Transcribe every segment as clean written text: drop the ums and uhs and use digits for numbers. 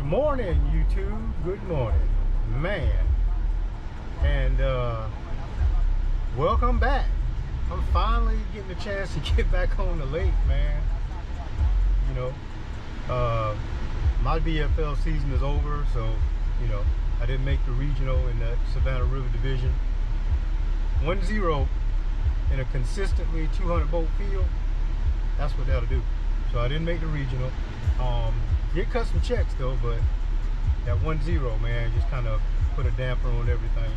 Good morning, YouTube. Good morning, man. And welcome back. I'm finally getting a chance to get back on the lake, man. You know, my BFL season is over, so I didn't make the regional in that Savannah River Division. 1-0 in a consistently 200 boat field. That's what that'll do. So I didn't make the regional. Did cut some checks though, but that 1-0, man, just kind of put a damper on everything.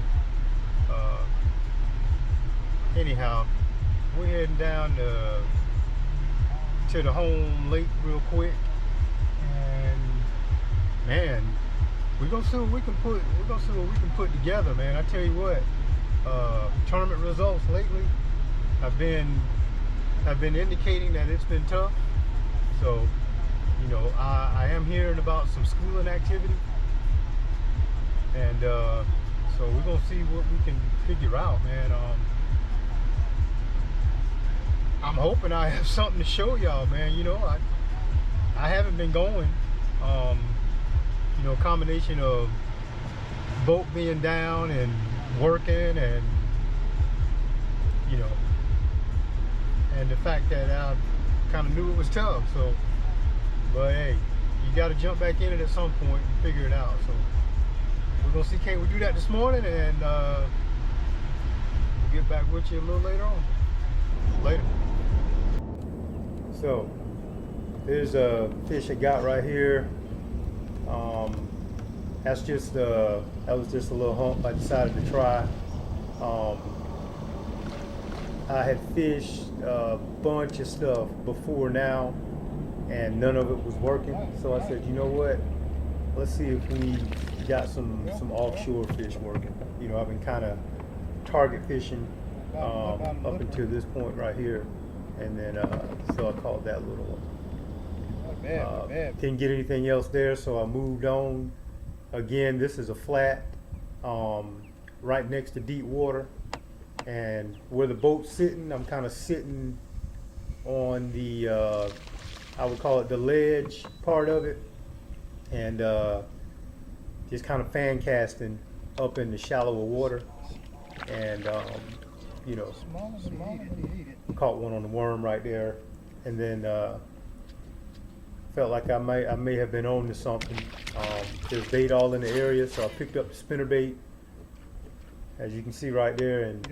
Anyhow, we're heading down to the home lake real quick, and man, we're gonna see what we can put together, man. I tell you what, tournament results lately have been indicating that it's been tough. So, I am hearing about some schooling activity, and so we're gonna see what we can figure out, man. I'm hoping I have something to show y'all, man. I haven't been going. Combination of boat being down and working, and and the fact that I kind of knew it was tough. So, but hey, you got to jump back in it at some point and figure it out. So we're gonna see, can we do that this morning, and we'll get back with you a little later on. Later. So there's a fish I got right here. That was just a little hump I decided to try. I had fished a bunch of stuff before now, and none of it was working. So I said, you know what? Let's see if we got some offshore fish working. I've been kind of target fishing up until this point right here, and then so I caught that little one. Didn't get anything else there, so I moved on. Again, this is a flat right next to deep water, and where the boat's sitting, I'm kind of sitting on the I would call it the ledge part of it, and just kind of fan casting up in the shallower water, and caught one on the worm right there, and then felt like I may have been on to something. There's bait all in the area, so I picked up the spinnerbait, as you can see right there, and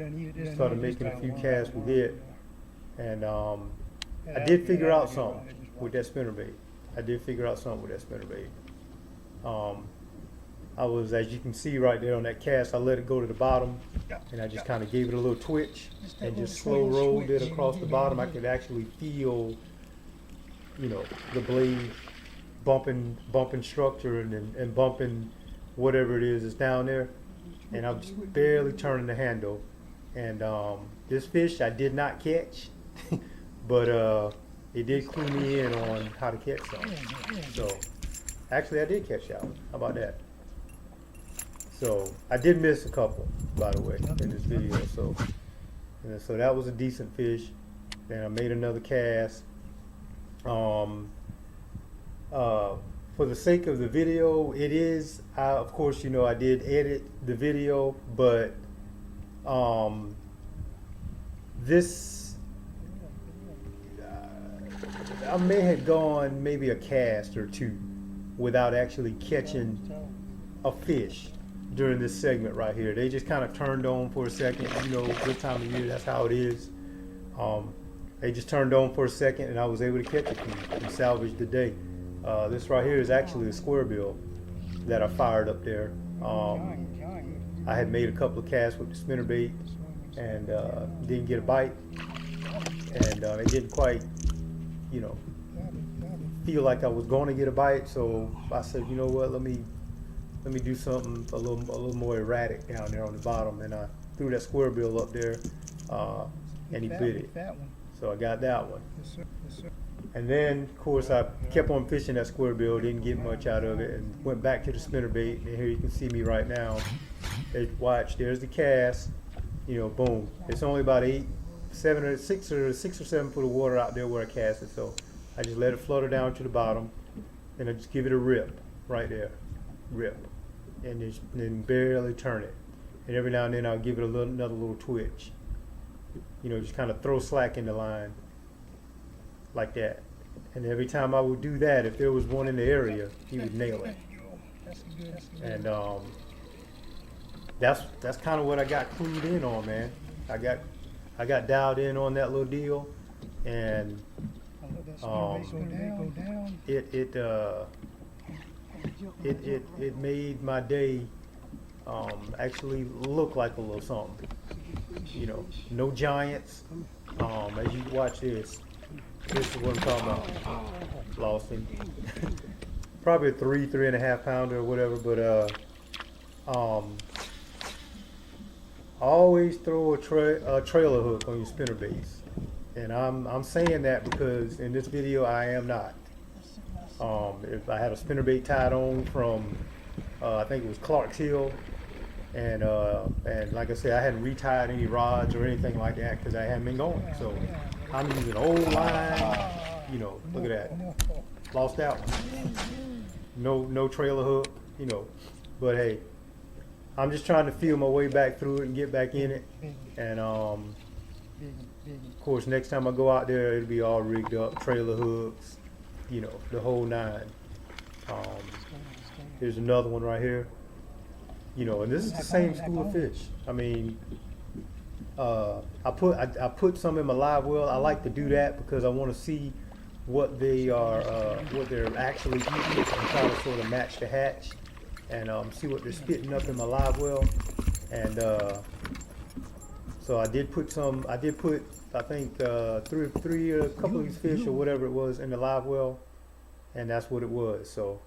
started making a few casts with it. And I did figure out something with that spinnerbait. I was, as you can see right there on that cast, I let it go to the bottom, and I just kind of gave it a little twitch and just slow rolled it across the bottom. I could actually feel, the blade bumping structure and bumping whatever it is that's down there. And I'm just barely turning the handle. And this fish I did not catch, but it did clue me in on how to catch something. So actually I did catch that one. How about that? So I did miss a couple, by the way, in this video. So that was a decent fish. Then I made another cast. For the sake of the video, it is, of course, I did edit the video, but this, I may have gone maybe a cast or two without actually catching a fish during this segment right here. They just kind of turned on for a second. This time of year, that's how it is. They just turned on for a second, and I was able to catch a few and salvage the day. This right here is actually a square bill that I fired up there. I had made a couple of casts with the spinnerbait and didn't get a bite, and it didn't quite, feel like I was going to get a bite. So I said, you know what? Let me do something a little more erratic down there on the bottom, and I threw that square bill up there, and he bit it. So I got that one. And then, of course, I kept on fishing that square bill, didn't get much out of it, and went back to the spinnerbait. And here you can see me right now. Watch, there's the cast. Boom. It's only about 6 or 7 foot of water out there where I cast it. So I just let it flutter down to the bottom, and I just give it a rip right there, rip, and then barely turn it. And every now and then I'll give it another little twitch. Just kind of throw slack in the line like that. And every time I would do that, if there was one in the area, he would nail it. And that's kind of what I got clued in on, man. I got dialed in on that little deal, and it made my day actually look like a little something. No giants. As you watch this is what I'm talking about. Lost him. Probably a 3.5 pounder or whatever, but always throw a trailer hook on your spinner baits. And I'm saying that because in this video I am not. If I had a spinnerbait tied on from I think it was Clark's Hill, and like I said, I hadn't retied any rods or anything like that because I hadn't been going. So I'm using old line. Look at that. Lost that one. No trailer hook. But hey, I'm just trying to feel my way back through it and get back in it. And of course, next time I go out there, it'll be all rigged up, trailer hooks, the whole nine. Here's another one right here. And this is the same school of fish. I mean, I put some in my live well. I like to do that because I want to see what they're actually eating and try to sort of match the hatch and see what they're spitting up in my live well. And so I did put I think a couple of these fish or whatever it was in the live well, and that's what it was. So